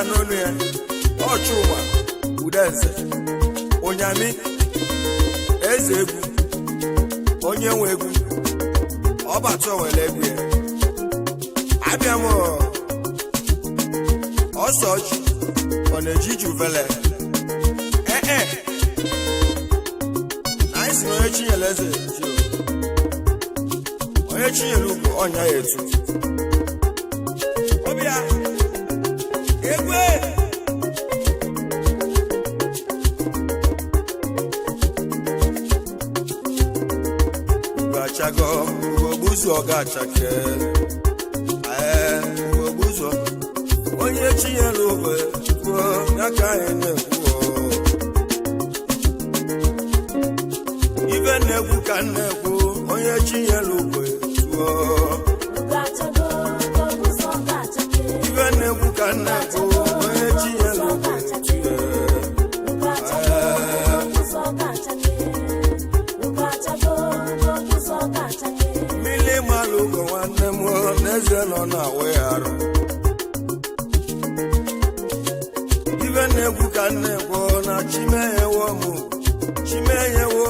n'onu ya Ọchụma Udenze Onyami Eze egwu onye nwe egwu ọbata wele egwu ya abịa m ọsọji ọ na-eji juvele anyị si na onye chinyere eze onye chinyere ugwu ọnya ya etu ọbịa egwe ugachago ugogbuzu ọgachake ugogbuzu onye chinyere ugwu kwuo ya ka anyị na-ekwu ibe na-egwu ka na-ekwu onye chinyere ugwu kwuo ibe na-egwu ka na-ekwu onye chinyere ugwu mmiri malụ ugo nwanne m n'eze nọ na-awụ ya arụ ibe na-egwu ka na-ekwu na chimeyewo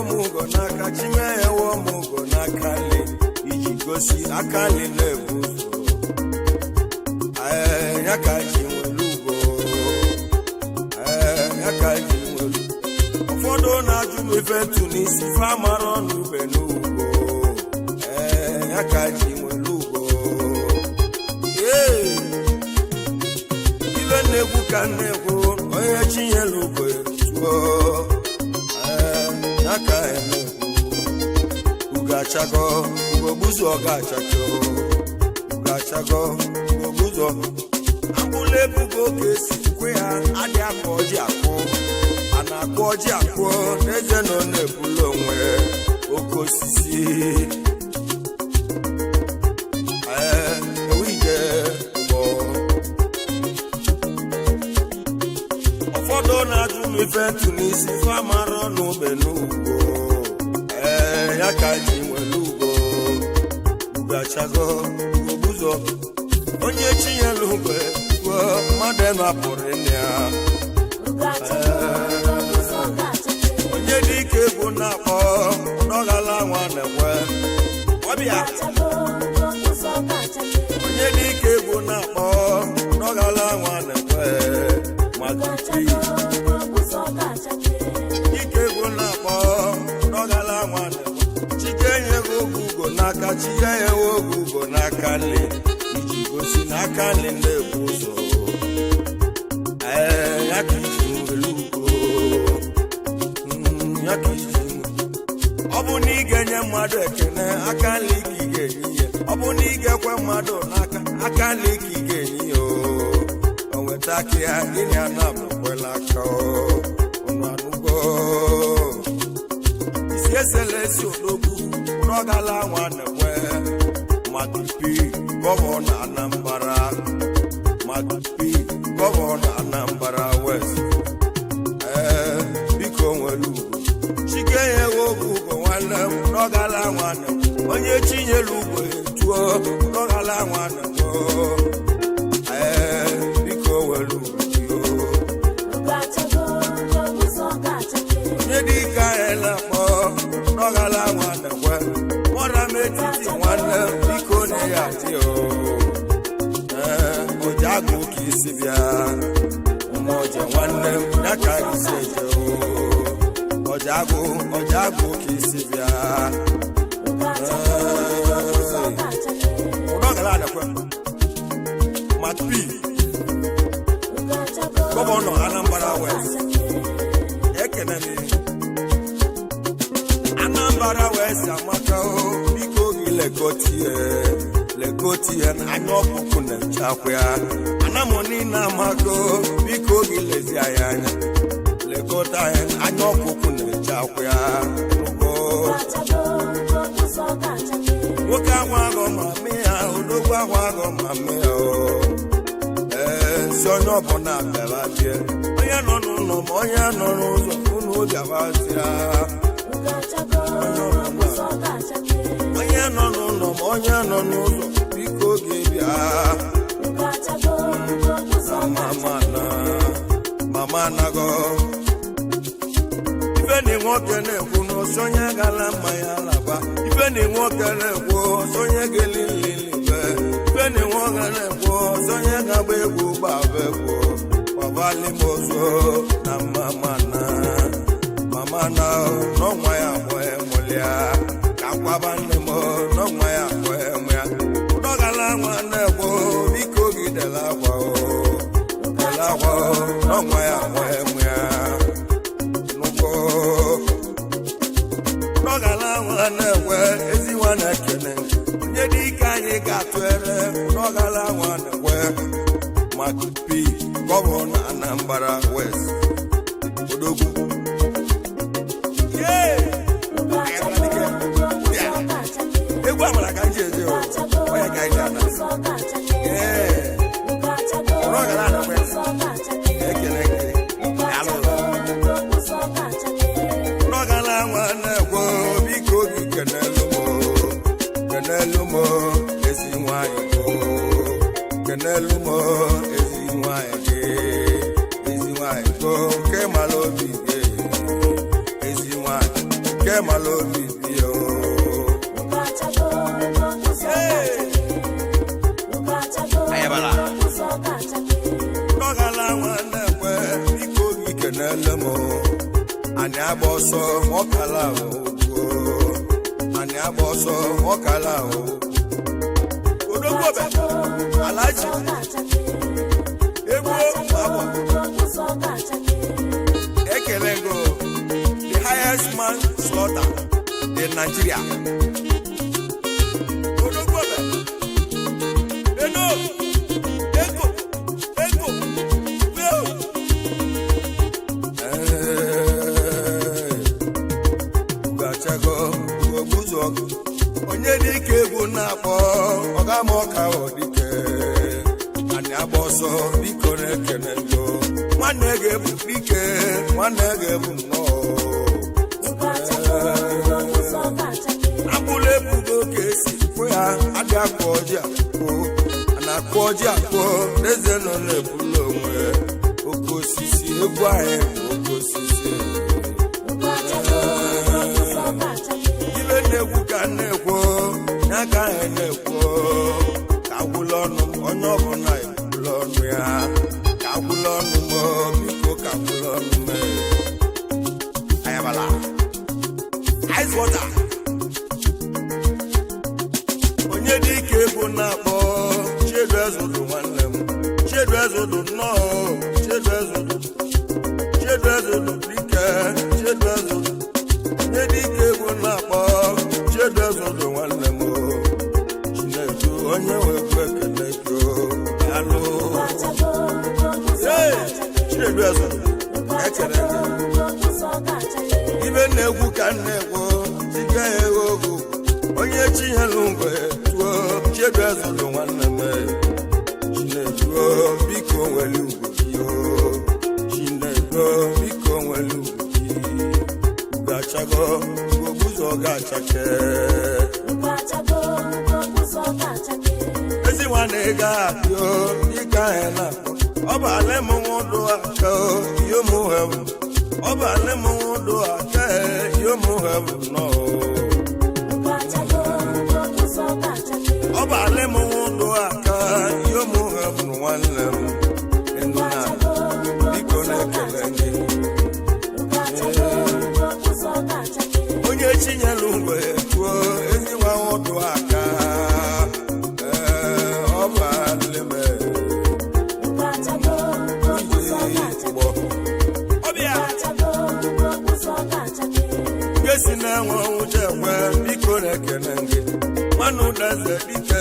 m ugo n'aka chimeyewo m ugo n'aka li iji gosi aka li na-ebu ụzọ ya ka ji nwere ugo ya ka ji nwere ụfọdụ na-ajụ m ife ntụ n'isi fa mara ọnụ ube n'ugo ya ka ji nwere ugo ibe na-egwu ka na-ekwu onye chinyere ugo tuo ya ka na-ekwu ugachago ugogbuzu ọgachako ugachago ugogbuzu akwụla ebugo ka esi kwe ha adị akọ ọjị akwụ a na-akụ ọjị akwụ n'eze nọ na-ebulu onwe oke osisi ewige ụfọdụ na-ajụ m ife ntụ n'isi fa mara ọnụ ube n'ugbo ya ka ji nwere ugbo ugachago ugogbuzo onye chinyere ugwe gwuo mmadụ napụrụ ya onye dike egwu na-akpọ n'ọgala nwa na-ekwe ọbịa onye dike egwu na-akpọ n'ọgala nwa na-ekwe dike egwu na-akpọ n'ọgala nwa na-ekwe chike enyeghị oge ugo n'aka chike enyeghị oge ugo n'aka nle iji gosi n'aka nle na-ebu ụzọ ya ka iji nwere ugo ya ka iji ọ bụ na ị ga-enye mmadụ ekene aka nle ka ị ga-enye ihe ọ bụ na ị ga-ekwe mmadụ n'aka aka nle ka ị ga-enye ya o nweta aka ya gịnị a na-abụkwela aka ụnụ anụgo isi esela esi odogwu n'ọgala nwa na-ekwe Madupi gọvanọ Anambra Madupi gọvanọ Anambra West biko nwere ugwu chike enyeghị oge ugo nwanne m n'ọgala nwa na-ekwe onye chinyere ugwu etuo n'ọgala nwa na-ekwe biko nwere ugwu onye dị ike anyị na-akpọ n'ọgala nwa na-ekwe mọra m etiti nwanne biko na ya dị ojiagụ ka isi bịa mmoje nwanne m ya ka isi eje ojiagụ ka isi bịa n'ọgala na-ekwe Madupi gọvanọ Anambra West ekene m Anambra West amaka biko gị legotie anya ọkpụkpụ na nchakwa ya anamoni na amako biko gị lezi anya legota anya ọkpụkpụ na nchakwa ya nwoke ahụ agọ ma mee ya odogwu ahụ agọ ma mee ya si onye ọbụla bịara bịa onye nọ n'ụlọ ma onye nọ n'ụzọ unu bịabazia onye nọ n'ụlọ ma onye nọ n'ụzọ biko gị bịa mama nago ife ni nwoke na-ekwu n'osonye gala mmanya laba ife ni nwoke na-ekwu osonye gelililibe ife ni nwoke na-ekwu osonye gaba egwu gbaba egwu ọbali mozo na mama na n'ọnwa ya mụe mụlịa ka kwaba nne m n'ọnwa ya mụe mụya ụdọgala nwa na-ekwu biko gị dela akwa n'ọnwa ya mụe mụya n'ụgbọ ụdọgala nwa na-ekwe ezi nwa na-ekene onye dị ike anyị ga-atụ ere ụdọgala nwa na-ekwe makupi gọvanọ Anambra West odogwu egwu amara ka nji eje onye ka anyị ana ekele n'ọgala nwa na-ekwo biko gị kenelu m ezi nwanyị kenelu m ezi nwanyị go nke mara obi gị ezi nwanyị nke mara obi gị n'ọgala nwa na-ekwe biko gị kenele m anyị agba ọsọ ọkala anyị agba ọsọ ọkala odogwobe alaji egwu abụ ekele go the highest man slaughter in Nigeria odogwobe eno ego ugachago ogbuzu ọgụ onye dike egwu na-akpọ ọgamọka odike anyị agba ọsọ biko na-ekene ndo nwanne ga-ebu dike nwanne ga-ebu nnọọ agbụla ebugo ka esi kwe ha adị akpọ ọjị akpọ na-akpọ ọjị akpọ eze nọ na-ebula onwe oke osisi egwu anyị bụ oke osisi ibe na-egwu ka na-ekwo ya ka anyị na-ekwo ka agwụla ọnụ onye ọbụla ekwula ọnụ ya ka agwụla ọnụ m biko ka agwụla ọnụ m ayabala ice water onye dị ike bụ na-akpọ Chiedu Ezodo nwanne m Chiedu Ezodo nnọọ Chiedu Ezodo dike Chiedu Ezodo onye dị ike bụ na-akpọ Chiedu Ezodo nwanne m Chinedu onye nwekwu ekele gị alụ Chiedu Ezodo ekele gị ibe na-egwu ka na-egwu dike ya egwu ogu onye chinyelu ngwe tuo Chiedu Ezodo nwanne m Chinedu biko nwere ugwu gị Chinedu biko nwere ugwu gị ugachago ogbuzo ga-achake ezi nwanne ga apịo dịka anyị na-akpọ ọba alemonwodo aka yomuhevu ọba alemonwodo aka yomuhevu nọ ọba alemonwodo aka yomuhevu nwanne m enu na biko na-ekele gị onye chinyelu mgbe tuo ezi nwanwodo aka ọba leme gesi na-enwe nwuche ekwe biko na-ekene gị nwanne ụdaeze dike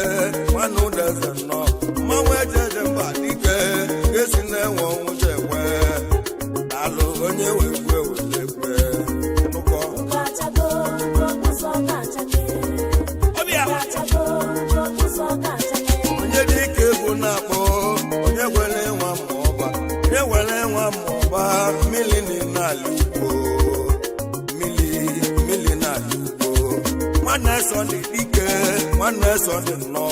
nwanne ụdaeze nnọọ mmanwụ ejeje mba dike gesi na-enwe nwuche ekwe alụ onye wekwe welekwe nụkọ ọbịa onye dị ike bụ na-akpọ onye gwere nwa mmụọba onye gwere nwa mmụọba mmiri n'ala ugbo mmiri n'ala ugbo nwanne Sọnde dike nwanne Sọnde nnọọ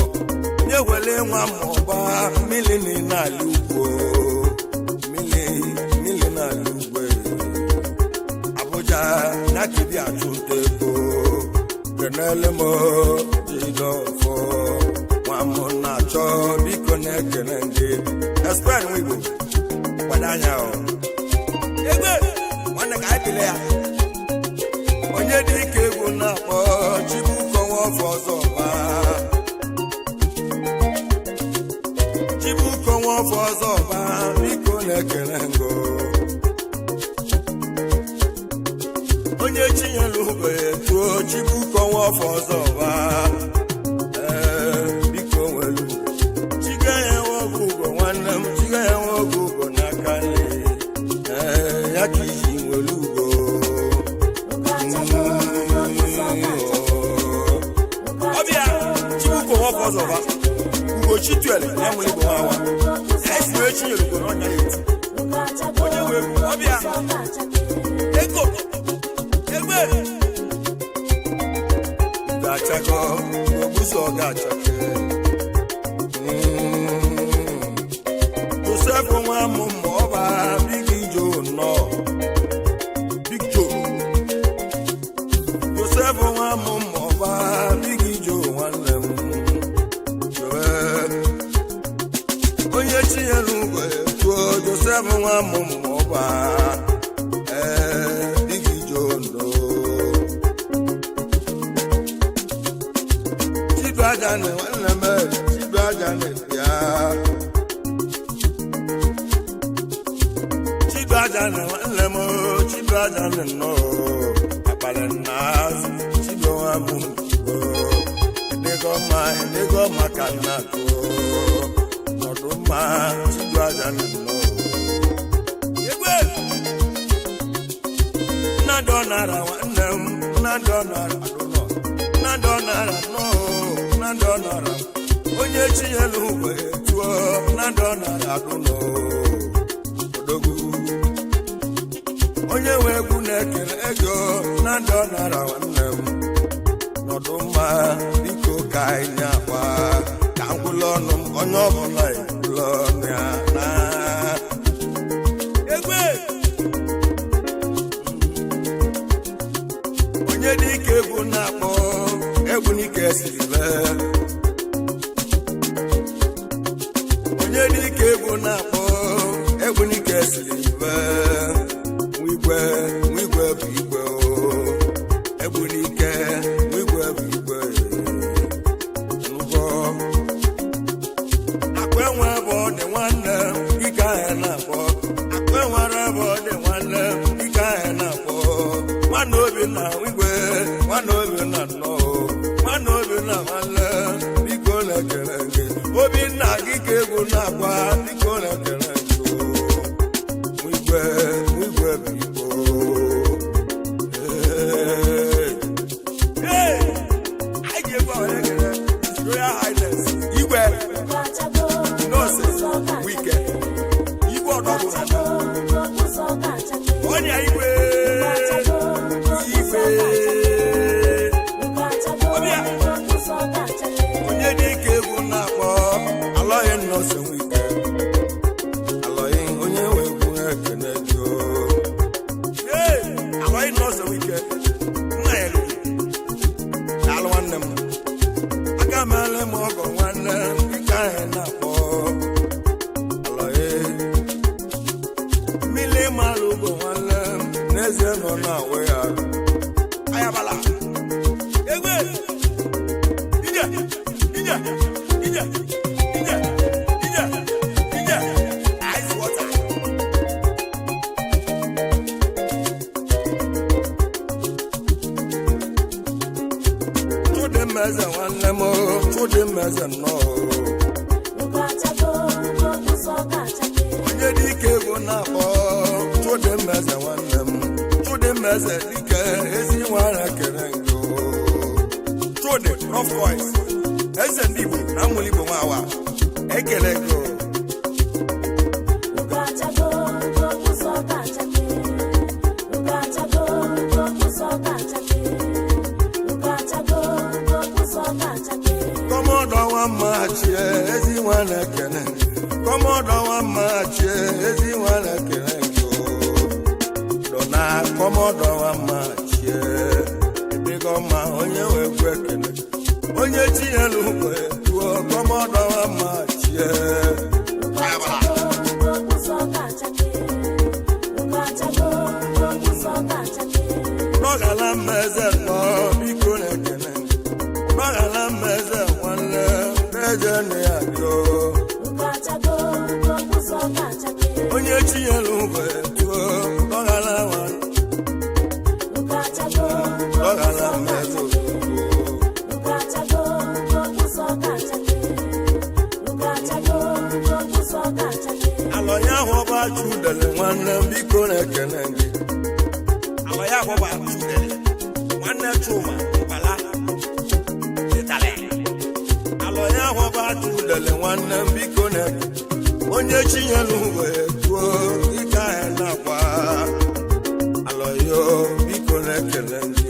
onye gwere nwa mmụọba mmiri n'ala ugbo kenelemo jidofo nwamu na-achọ biko na-ekene ndị espen wigbo kwadanya egbe nwanne ka anyị pile ya onye dị ike egwu na-akpọ Chibuko Nwaọfọ Ọzọba Chibuko Nwaọfọ Ọzọba biko na-ekene ngo onye chinyelu ugbo etuo Chibuko Nwaọfọ Ọzọba biko nwelu chiga ya nwoke ugbo nwanne m chiga ya nwoke ugbo n'aka nle ya ka iji nwelu ugbo ọbịa Chibuko Nwaọfọ Ọzọba ugbo chituele ya nwere igbo nwawa esi wee chinyelu ugbo n'ọnya ya eti onye wee ọbịa ego egbe ga-achakọ ogbuzo ọ ga-achake Joseph nwa mụ ma ọba Big Joe nọ Big Joe Joseph nwa mụ ma ọba Big Joe nwanne m onye chinyelu ugwe tụọ Joseph nwa mụ ma ọba Big Joe nọ Chibajane nwanne m Chibajane bịa Chibajane nwanne m Chibajane nọ akpali n'azụ Chibuwa m edego maka nnakụ nọdụ mma Chibajane nọ egbe nnadọ nara nwanne m nnadọ nara adụnọ nnadọ nara nọ nnadọ nara onye chinyelu ugwe tụọ nnadọ nara adụnọ odogwu onye nwe egwu na-ekele ego nnadọ nara nwanne m nọdụ mma biko ka anyị akwa ka ngwụla ọnụ m onye ọbụla ekwula ọnụ ya na egbe onye dị ike egwu na-akpọ egwu n'ike siri lee onye dị ike egwu na-akpọ egwu n'ike siri lee nwigwe bụ igwe egwu n'ike nwigwe bụ igwe ngwọ akpa enwe ebe ọ dị nwanne ike ahụ na-akpọ akpa enwere ebe ọ dị nwanne ike ahụ na-akpọ nwanne obi na igwe nwanne obi na nnọọ nwanne obi na nwanne biko na-ekele gị obi nna gị ka egwu na-agba biko na-ekele gị igwe bụ igbo anyị ga-egwu ahụ ekele Royal Highness igwe nọọsụ wike igwe ọdọbụ onye igwe onye dị ike egwu na-akpọ alọghị nnọọsụ wike alọghị onye nwe egwu ekene gị alọghị nnọọsụ wike nna ya lụrụ alụ nwanne m aka m ele m ọgọ nwanne ike ahụ na-akpọ alọghị mmiri malụ ugbo nwanne m n'ezie nọ na-awe ya ayabala egwe ije ice water chụdị mmeze nwanne m chụdị mmeze nnọọ onye dị ike egwu na-akpọ chụdị mmeze nwanne m chụdị mmeze dike ezi nwara kere ngo chụdị rough voice eze ndị Igbo na mmụlụ Igbo nwawa ekele go kọmọdọ nwa mma chie ezi nwa na-ekele kọmọdọ nwa mma chie ezi nwa na-ekele go dọ na kọmọdọ nwa mma chie edego ma onye wee kwe onye chinyelu wee tuo kọmọdọ ma chie n'ọgala mmeze nọ biko na-ekene n'ọgala mmeze nwanne na-eje na ya dio onye chinyelu wee tuo n'ọgala nwanne n'ọgala mmeze alọ ya hụba chudele nwanne m biko na-ekene gị alọ ya hụba chudele nwanne Chuma Mbala ịtale alọ ya hụba chudele nwanne m biko na-ekene onye chinyelu wee tuo ike ahụ na-akwa alọ yo biko na-ekene gị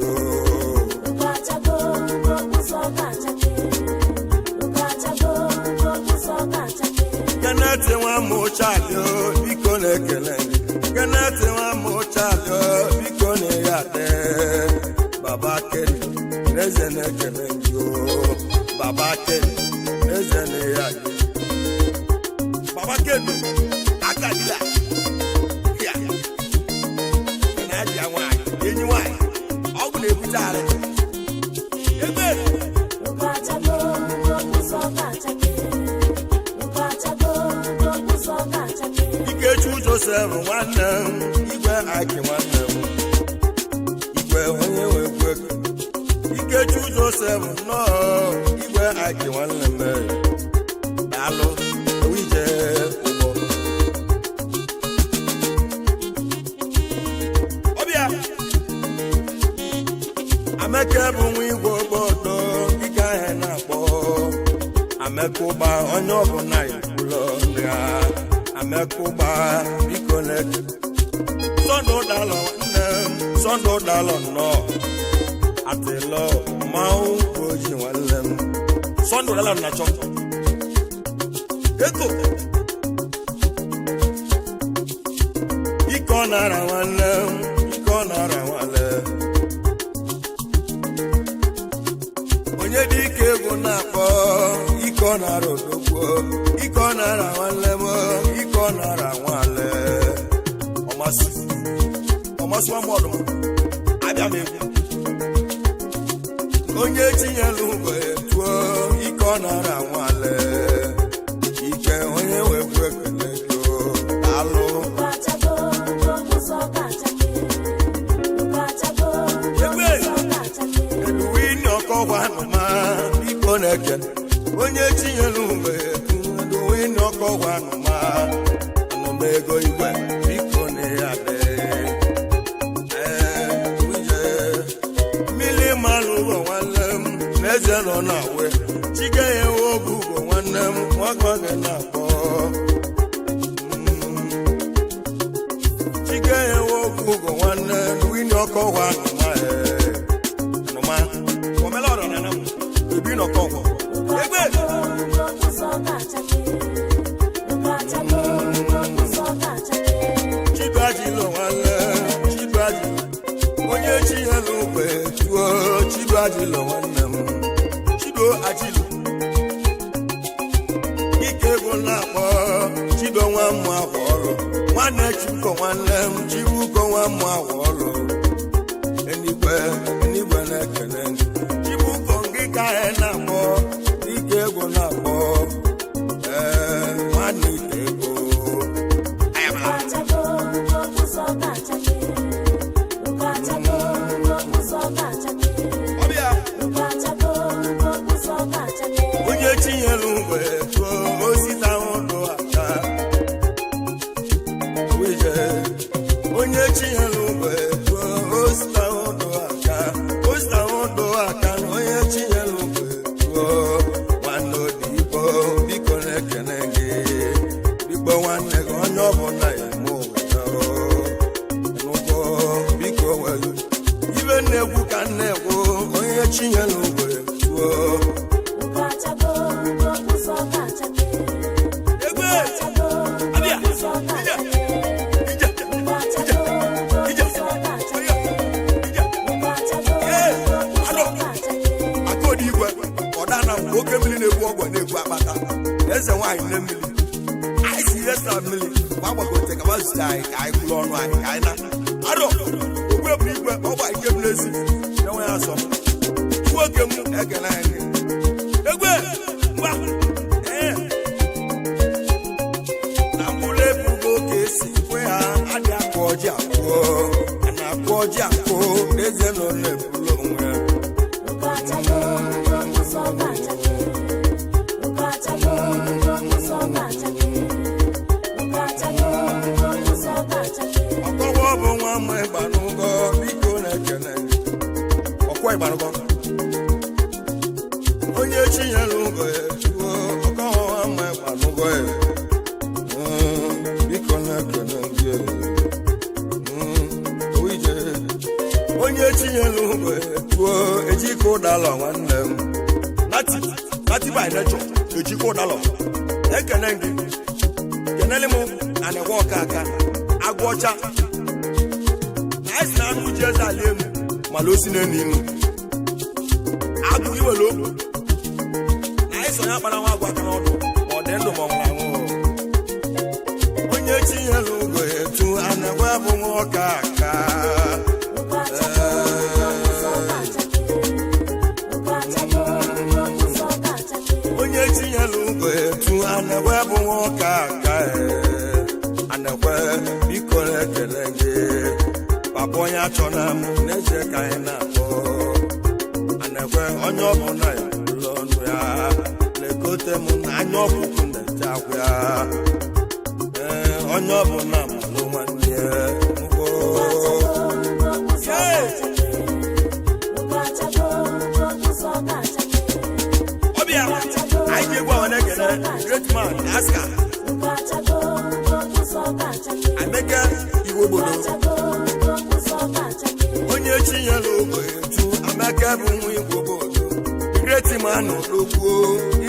Keneti nwa mụchalio biko na-ekele Keneti nwa mụchalio biko na-eyade Baba Keri n'eze na-ekele yo Baba Keri n'eze na-eyade Baba Keri akadila ya na-abịa nwanyị enyi nwanyị ọgwụ na-ebute arị ebe Ikechu Joseph nwanne m igwe aki nwanne m igwe onye wekwe Ikechu Joseph nọ igwe aki nwanne m daalụ wije ụgbọ ọbịa Ameke bụ nwa igwe obodo ike ahụ na-akpọ Ameke ụba onye ọbụla ikwulo ya Amekuba biko na-eke Sọndụ dalọ nọ atịlọ mmanwụ oji nwanne m Sọndụ dalọ na chọ eko ike ọ nara nwanne m ike ọ nara nwanne onye dị ike egwu na-akpọ ike ọ nara odogwu ike ọ nara nwanne m ike ọ nara nwale ọmasị ọmọdụ abịa m egwu onye chinyelu wee tuo ike ọ nara nwale ike onye wekwu ekele gị alụ egbe eduwini ọkọgwa nụma biko na-eke onye chinyelu wee eduwini ọkọgwa nụma anụma ego igwe biko na ya dị mmiri mmanụ ụgwọ nwanne m n'eze nọ na we chike ya ewe oge ugwo nwanne m nwagwa gị na-akpọ chike ya ewe oge ugwo nwanne wini ọkọgwa anụma omelọrọ na nam ebi n'ọkọgwa egbe Chibajilo nwanne Chibajilo onye chinyelu wee tuo Chibajilo nwanne m Chido ajilo ike egwu na-akpọ Chido nwa mmụ ahụ ọrụ nwanne Chibuko nwanne m Chibuko nwa mmụ ahụ ọrụ enigwe na-ekele Chibuko ngị ka anyị na-akpọ ike egwu na-akpọ nwanne ike ego onye chinyelu wee tuo osita ụdụ aka onye chinyelu wee tuo osita ụdụ aka na onye chinyelu wee tuo nwanne odibo biko na-ekene gị biko nwanne gị onye ọbụla ya mụ n'ụgbọ biko welu ibe na-egwu ka na-egwu onye chinyelu wee tuo eze nwanyị na mmiri anyị si ihe sa mmiri gbagbagote ka mazụta anyị ka anyị kwụrụ ọnụ anyị ka anyị na arọ ogwe bụ igwe ọgba ike bụ n'ezi enwe ya asọ nwoke m ekele anyị egwe ngwa na mkpụrụ ebugo ka esi kwe ha adị akụ ọjị akụọ na akụ ọjị akụ eze nọ na-ebulu onwe ọkọwa bụ nwa mma ịgbanụgọ biko na-ekele ọkwa ịgbanụgọ onye chinyere ụgọ ya ọkọwa mma ịgbanụgọ ya biko na-ekele gị onye chinyere ụgọ ya ejike ụdalọ nwanne m nati by nature ejike ụdalọ ekele gị kenele m na na-enwe ọka aka agwọ ọcha na anyị si na anụ ji eze ala emu mana o si n'enu inu agụ iwere okwu na anyị sonye akpara nwa agwa aka n'ọdụ ma ọ dị ndụ ma ọ nwụrụ anwụ onye chinyere ụgọ etu a na-enwe bụ nwa ọka aka onye chinyere ụgọ etu a na-enwe bụ nwa ọka aka anekwe biko na-ekele gị papa onye achọna m n'ezie ka anyị na-akpọ anekwe onye ọbụla ya ụlọ ọnụ ya lekote m na anya ọkpụkpụ na-eche akwa ya onye ọbụla malụ nwanne ya ngwo ọbịa anyị ga-egwu ahụ na-ekele great man aska Emeka iwe obodo onye chinyere ụgọ etu Emeka bụ nwa igwe obodo great man n'okwu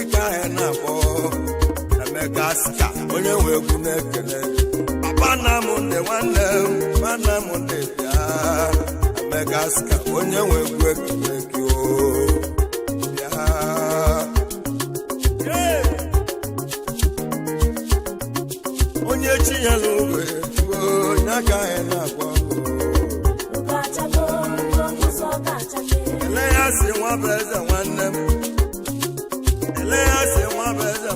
ike ahịa na-akpọ Emeka Aska onye nwe egwu na-ekele papa nna m ndị nwanne m ndị bịa Emeka Aska onye nwe egwu ekele gị onye chinyere ụgọ etuo onye aka anyị na-agwa ele ya si nwa bụ eze nwanne m ele ya si nwa bụ eze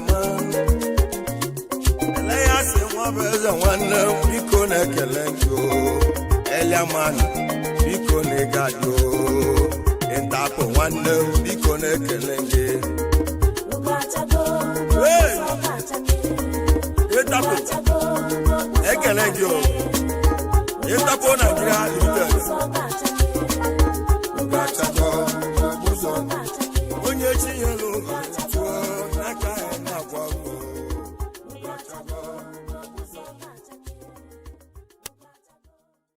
ele ya si nwa bụ eze nwanne m biko na-ekele gị eliamanụ biko na ịgadị ịtapụ nwanne m biko na-ekele gị ịtapụ ekele gị ịtapụ Nigeria Limited onye chinyere ụgọ